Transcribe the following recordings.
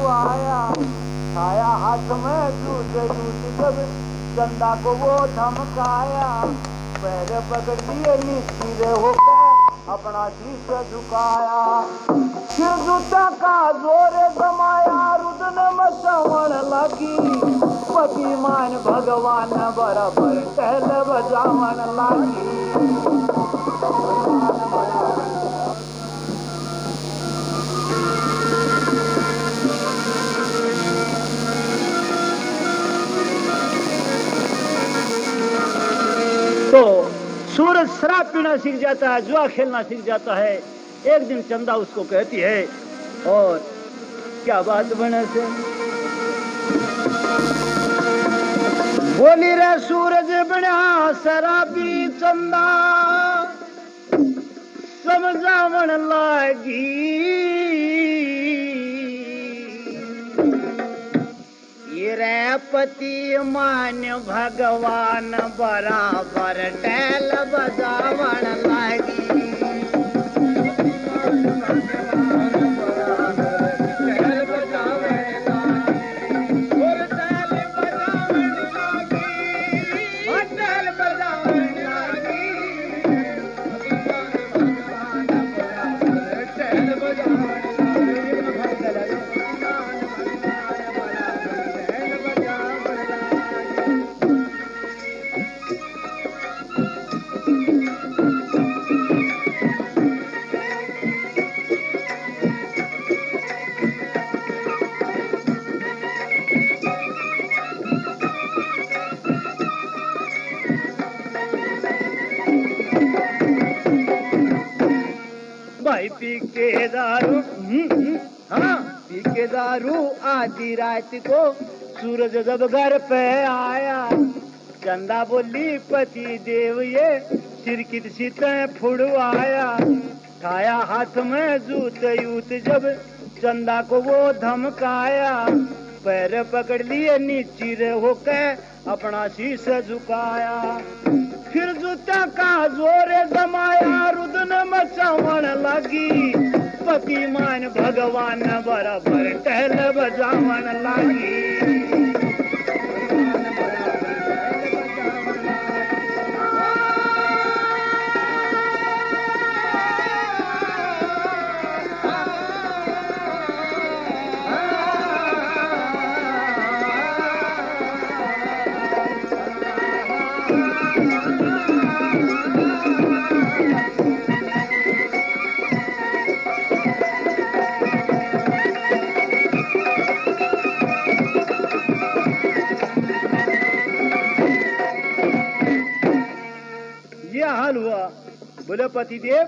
आया, खाया हाथ में जूत जूत जब चंदा को वो धमकाया, पैर पकड़ लिए नीचे होकर अपना शीश झुकाया, फिर जूता का जोर जमाया, रुदन में श्रवण लगी, पति मान भगवान बराबर टहल बजावन लगी। तो सूरज शराब पीना सीख जाता है, जुआ खेलना सीख जाता है। एक दिन चंदा उसको कहती है, और क्या बात बने से बोली रे सूरज बना शराबी चंदा, समझावन लागी ये रे पति मान भगवान बराबर टहल बजावन लागी। भाई पी के दारू, हाँ पी के दारू आधी रात को सूरज जब घर पे आया, चंदा बोली पति देव ये सिरकित सीते फुड़वाया, खाया हाथ में जूत यूत जब चंदा को वो धमकाया, पैर पकड़ लिए नीचे होकर अपना शीश झुकाया, फिर जूता का जोर जमाया, रुदन मचावन लगी, पति मान भगवान बराबर टहल बजावन लगी। हाल हुआ। बोले पति देव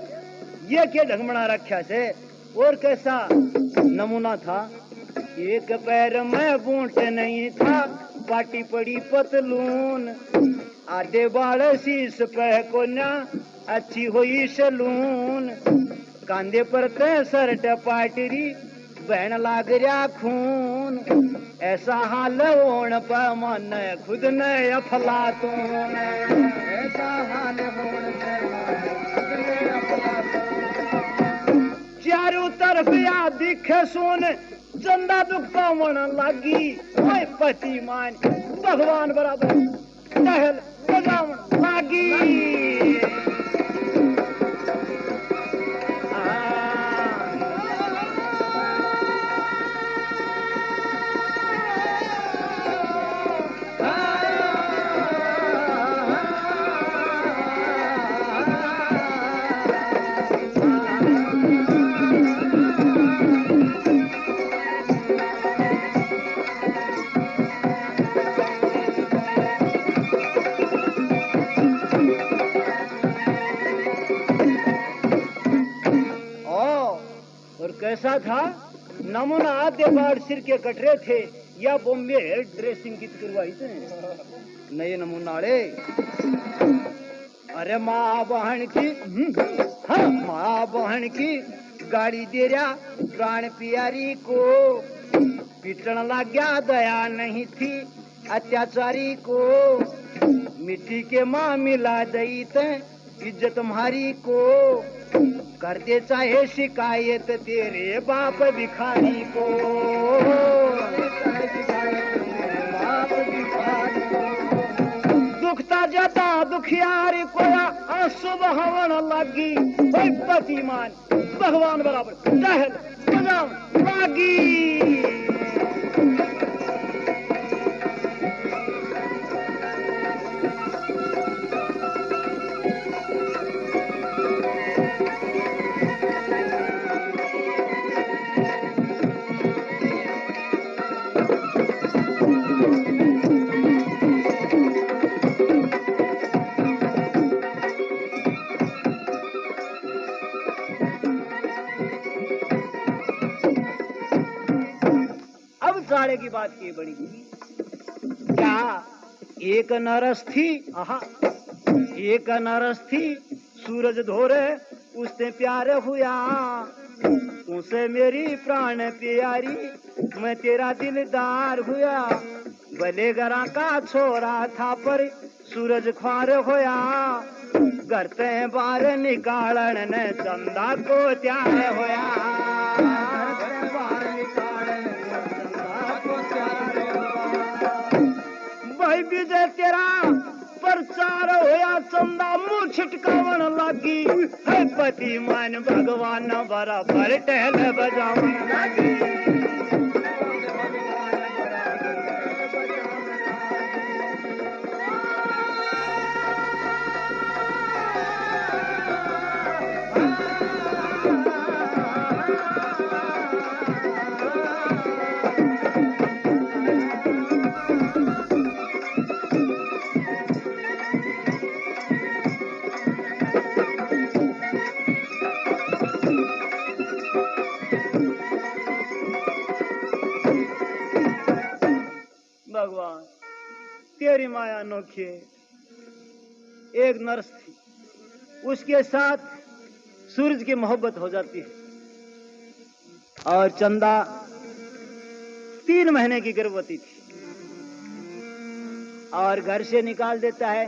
ये क्या ढंग बना रखा से, और कैसा नमूना था। एक पैर में बूंट नहीं था, पाटी पड़ी पतलून, आधे बाल शीश पे को ना अच्छी हुई सलून, कांधे पर ते शर्ट पाटरी बहन लाग रहा खून, ऐसा हाल होने पर मन खुद ने अफलातून, ऐसा हाल होने पर चारों तरफ या दिखे सुन, चंदा दुख पावन लगी, ओए पति मान भगवान बराबर टहल बजावन लगी। कैसा था नमूना, आधे बाढ़ सिर के कटरे थे, या बॉम्बे हेयर ड्रेसिंग की करवाई थे नए नमूनाड़े। अरे माँ बहन की, हाँ माँ बहन की गाड़ी दे रहा प्राण प्यारी को, पिटन लग गया दया नहीं थी अत्याचारी को, मिट्टी के माँ मिला दई ते इज्जत तुम्हारी को, करते चाहे शिकायत तेरे बाप भिखारी को। दुखता जाता दुखियारी को अशुभ हवन लगी, पतिमान भगवान बराबर टहल बजाओ लागी। साड़े की बात की बड़ी क्या एक नरस थी, आहा एक नरस थी सूरज धोरे उससे प्यार हुआ, तुझसे मेरी प्राण प्यारी मैं तेरा दिलदार हुआ। भले घरा का छोरा था पर सूरज ख्वार होया, करते बार निकालन ने चंदा को त्यार होया। भाई विजय तेरा प्रचार होया, चंदा मुंह छिटकावन लगी, है पति मान भगवान बराबर टहल बजावन लगी। भगवान तेरी माया अनोखी है। एक नर्स थी, उसके साथ सूरज की मोहब्बत हो जाती है और चंदा 3 महीने की गर्भवती थी और घर से निकाल देता है।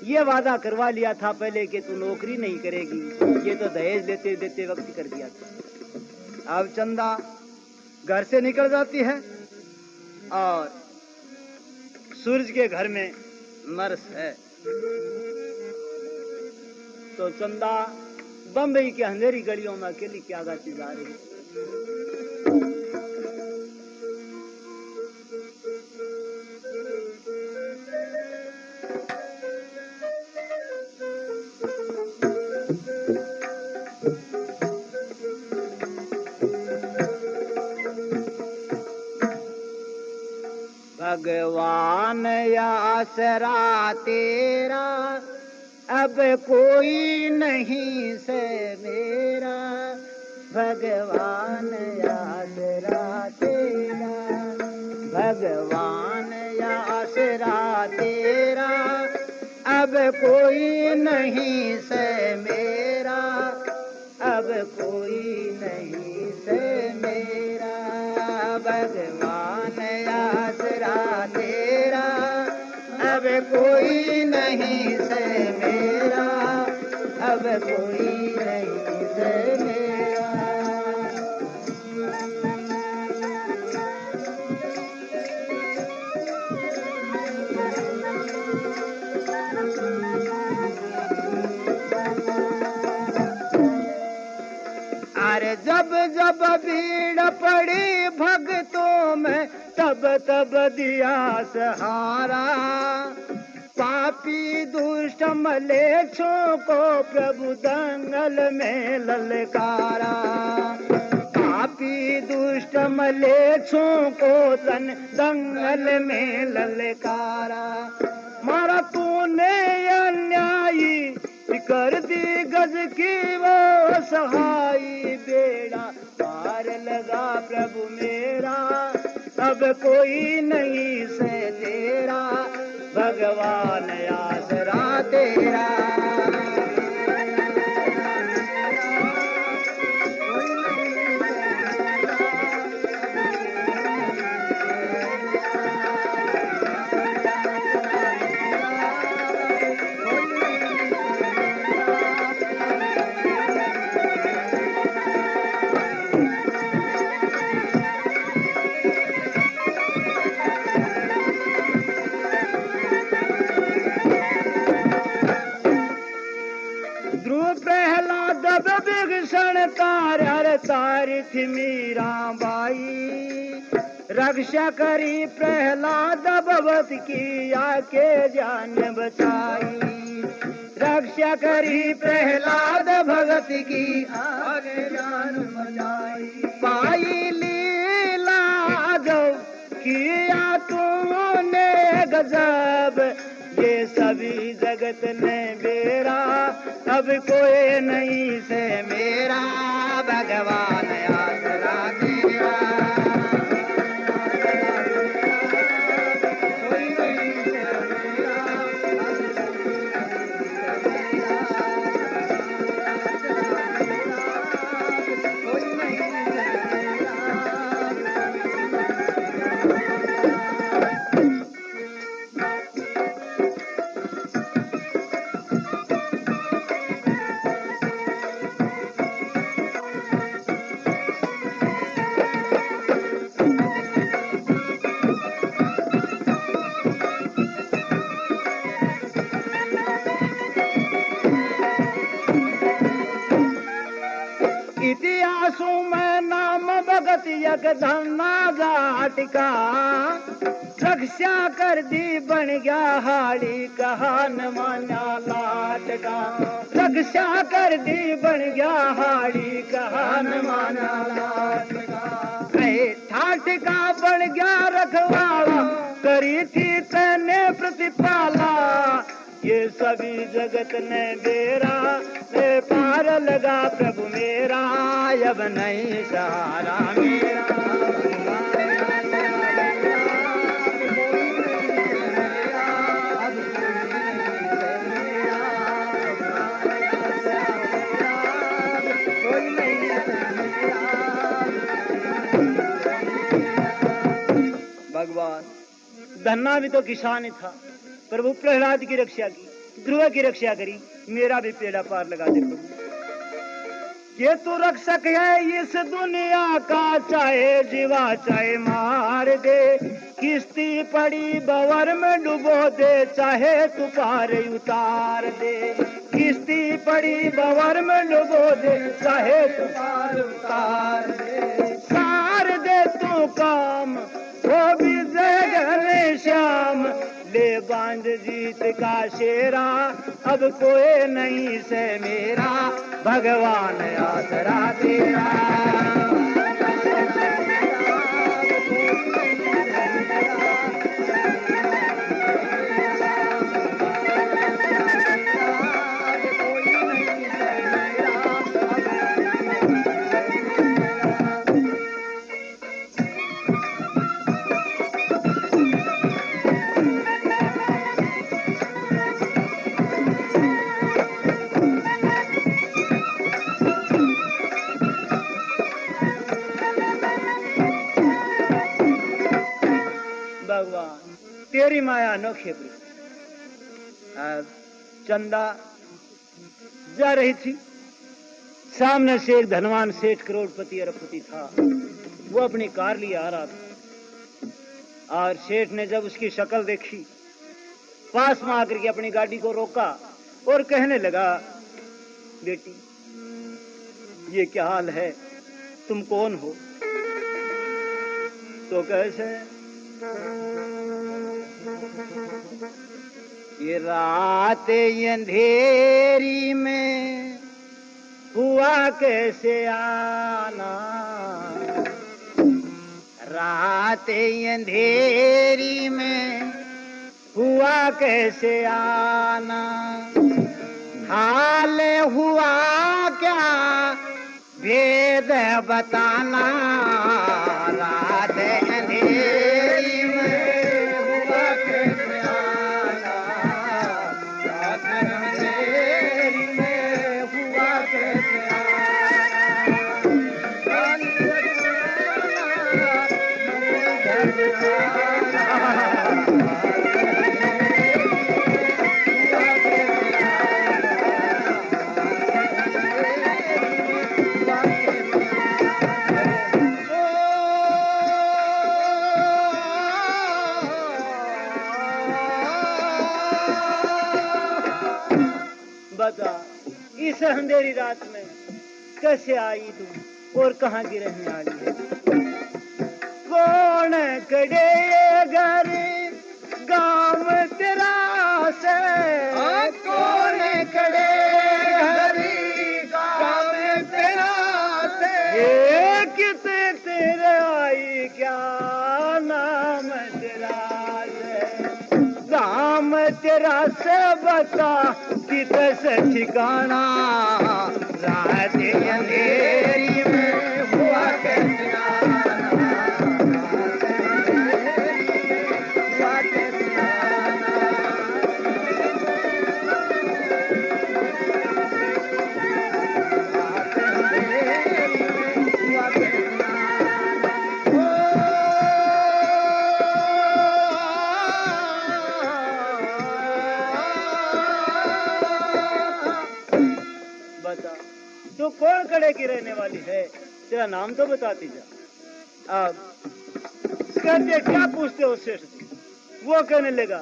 ये वादा करवा लिया था पहले कि तू नौकरी नहीं करेगी, ये तो दहेज देते देते वक्त कर दिया था। अब चंदा घर से निकल जाती है और सूरज के घर में नर्स है। तो चंदा बंबई की अंधेरी गलियों में अकेली क्या गाती जा रही है। भगवान आसरा तेरा अब कोई नहीं से मेरा, भगवान आसरा तेरा, भगवान आसरा तेरा अब कोई नहीं से मेरा, अब कोई नहीं से मेरा, भगवान आसरा तेरा अब कोई नहीं से मेरा, अब कोई नहीं से मेरा। अरे जब जब भीड़ पड़ी भक्तों में तब तब दिया सहारा, पापी दुष्ट मलेच्छों को प्रभु दंगल में ललकारा, पापी दुष्ट मलेच्छों को दंगल में ललकारा। मारा तूने अन्यायी कर दी गज की वो सहाई, बेड़ा पार लगा प्रभु मेरा, अब कोई नहीं से तेरा, भगवान आसरा तेरा। तारी थी मीरा बाई, रक्षा करी प्रहलाद भगत की आके जान बचाई। रक्षा करी प्रहलाद भगत की आके जान बचाई। पाई लीला जो किया तूने गजब, ये सभी जगत ने बेरा, अब कोई नहीं से मेरा, भगवान आसरा तेरा। इतिहासों में नाम भगत यक धरना जाट का, रक्षा कर दी बन गया हाड़ी कहान माना लाट का। रक्षा कर दी बन गया हाड़ी कहान माना लाट का। ठाठ का बन गया रखवाला, करी थी तने प्रतिपाला, ये सभी जगत ने बेरा, पार लगा प्रभु मेरा, अब नहीं सहारा मेरा। भगवान धन्ना भी तो किसान ही था, प्रभु प्रहलाद की रक्षा की, ध्रुव की रक्षा करी, मेरा भी पेड़ा पार लगा दे प्रभु। ये तो रक्षक है इस दुनिया का, चाहे जीवा चाहे मार दे, किश्ती पड़ी बवर में डुबो दे, चाहे तू पार उतार दे। किश्ती पड़ी बवर में डुबो दे, चाहे तू पार उतार दे। सार दे तू काम वो भी जगह श्याम, ले बांध जीत का शेरा, अब कोई नहीं से मेरा, भगवान आसरा तेरा। भगवान तेरी माया अनोखी है। चंदा जा रही थी, सामने से एक धनवान सेठ करोड़पति अरबपति था, वो अपनी कार लिए आ रहा था। और सेठ ने जब उसकी शक्ल देखी, पास में आकर के अपनी गाड़ी को रोका और कहने लगा, बेटी ये क्या हाल है, तुम कौन हो? तो कैसे? ये रात अंधेरी में हुआ कैसे आना, रात अंधेरी में हुआ कैसे आना, हाल हुआ क्या भेद बताना, रात अंधेरी में हुआ कैसे आना, रात अंधेरी में हुआ कैसे बता, इस अंधेरी रात में कैसे आई तू? और कहाँ की रहने वाली है? कौन कड़े घर गांव तेरा से, कौन कड़े हरी गाँव तेरा से, ये किते तेरे आई क्या नाम तेरा से, नाम तेरा से बता किते से ठिकाना, रात अंधेरी में हुआ कैसे तो कौन कड़े की रहने वाली है? तेरा नाम तो बताती जा। अब कहते क्या पूछते हो सेठ? वो कहने लगा,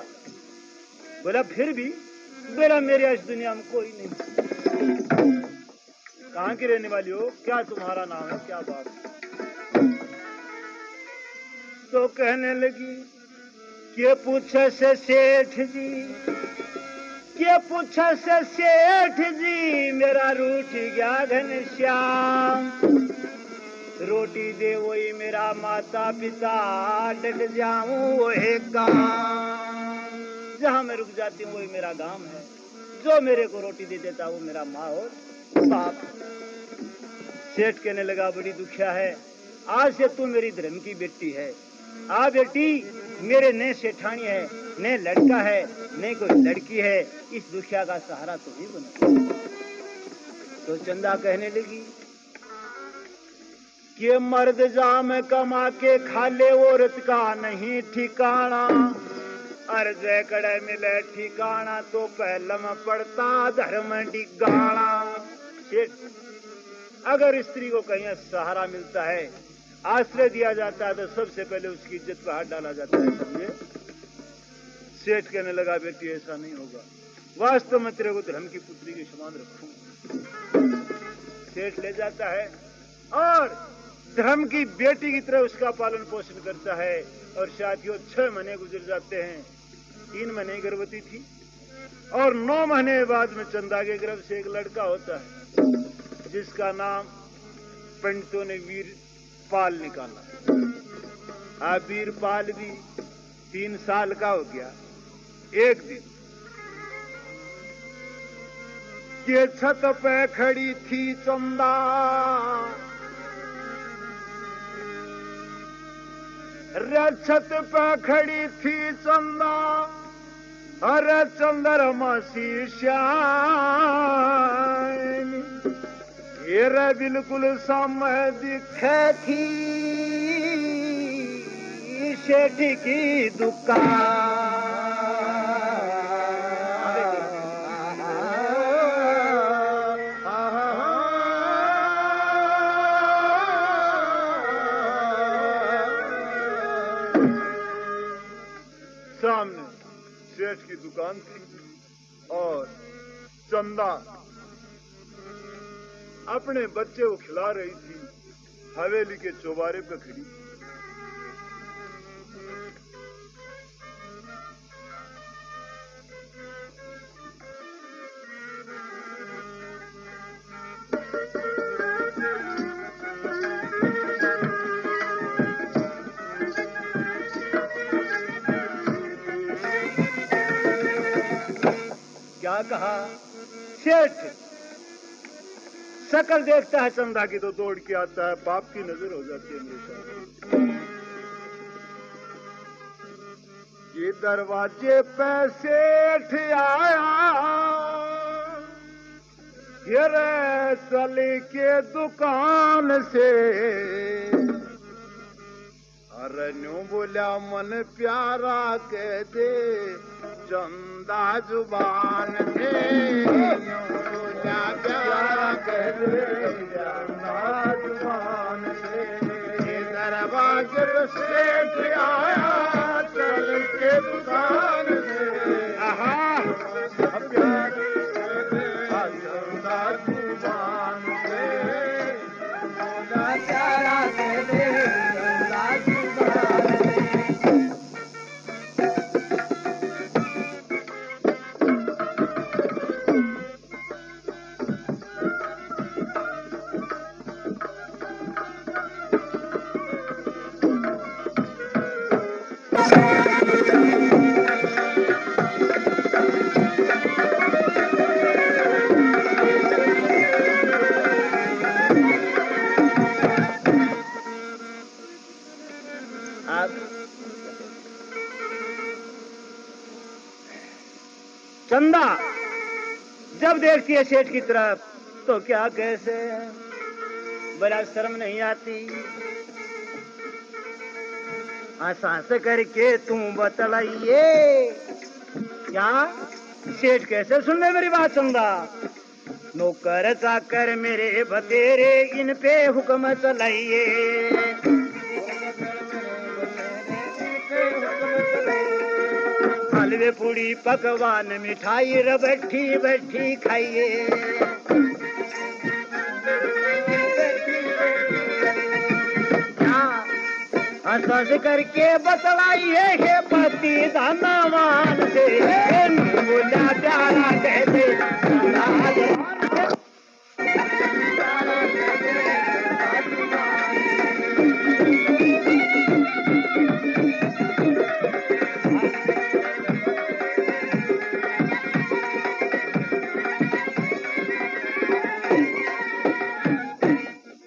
बोला फिर भी बोला मेरे इस दुनिया में कोई नहीं। कहाँ की रहने वाली हो? क्या तुम्हारा नाम है? क्या बात है? तो कहने लगी के पूछे से सेठ जी, के पूछा से सेठ जी, मेरा रूठ गया घनश्याम, रोटी दे वही मेरा माता पिता, डट जाऊं वो एक गाँव, जहाँ मैं रुक जाती हूँ वही मेरा गांव है, जो मेरे को रोटी दे देता वो मेरा माँ और बाप। सेठ कहने लगा बड़ी दुखिया है, आज से तू मेरी धर्म की बेटी है। आ बेटी, मेरे ने सेठानी है, ने लड़का है, ने कोई लड़की है, इस दुखिया का सहारा तो ही बना। तो चंदा कहने लगी कि मर्द जाम कमा के खा ले, औरत का नहीं ठिकाना, अर्ज कड़े मिले ठिकाना तो पहलम पड़ता धर्म डिगाना। अगर स्त्री को कहीं सहारा मिलता है, आश्रय दिया जाता है, तो सबसे पहले उसकी इज्जत पर हाथ डाला जाता है, समझे? सेठ कहने लगा बेटी ऐसा नहीं होगा, वास्तव में तेरे को धर्म की पुत्री के समान रखूं। सेठ ले जाता है और धर्म की बेटी की तरह उसका पालन पोषण करता है। और साथियों 6 महीने गुजर जाते हैं। 3 महीने गर्भवती थी और 9 महीने बाद में चंदा के गर्भ से एक लड़का होता है, जिसका नाम पंडितों ने वीरपाल निकाला। वीरपाल भी 3 साल का हो गया। एक दिन के छत पे खड़ी थी चंदा, छत पे खड़ी थी चंदा, अरे चंद्रमा सी श्याम, ये बिल्कुल सामने दिखे थी सेठ की दुकान। सामने सेठ की दुकान थी और चंदा अपने बच्चे को खिला रही थी, हवेली के चौबारे पे खड़ी। क्या कहा सेठ? शकल देखता है चंदा की तो दौड़ के आता है, बाप की नजर हो जाती है हमेशा। ये दरवाजे पे सेठ आया, ये रे सली के दुकान से, अरे न्यू बोला मन प्यारा कह दे चंदा जुबान से, बोला प्यारा कह दे चंदा जुबान से। दरवाजे पे सेठ आया चल के दुकान से, आहा प्यार चंदा जुबान से, बोला चंदा जब देखती है सेठ की तरफ तो क्या कैसे बड़ा शर्म नहीं आती। सांस करके तू बतलाइए क्या सेठ कैसे सुन ले मेरी बात चंदा। नौकर चाकर मेरे बतेरे इन पे हुक्म चलाइए। हलवे पूड़ी पकवान मिठाई रबट्ठी बैठी खाइए। हंस करके बतलाइए हे पति धनवान से बोला प्यारा कैसे।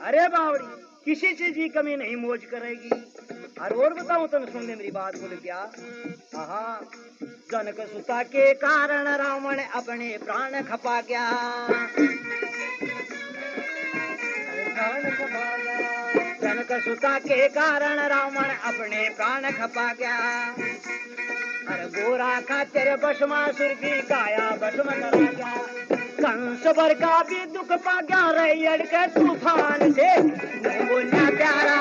अरे बावड़ी किसी चीज की कमी नहीं मौज करेगी। और बताऊं तुम सुन ले मेरी बात बोले क्या। जनक सुता के कारण रावण अपने प्राण खपा गया। जनक सुता के कारण रावण अपने प्राण खपा गया। अरे गोरा खातिर भस्मासुर की काया भस्म करा गया। कंस बर का भी दुख पा गया रैयड़ के तूफान से। बोलिया प्यारा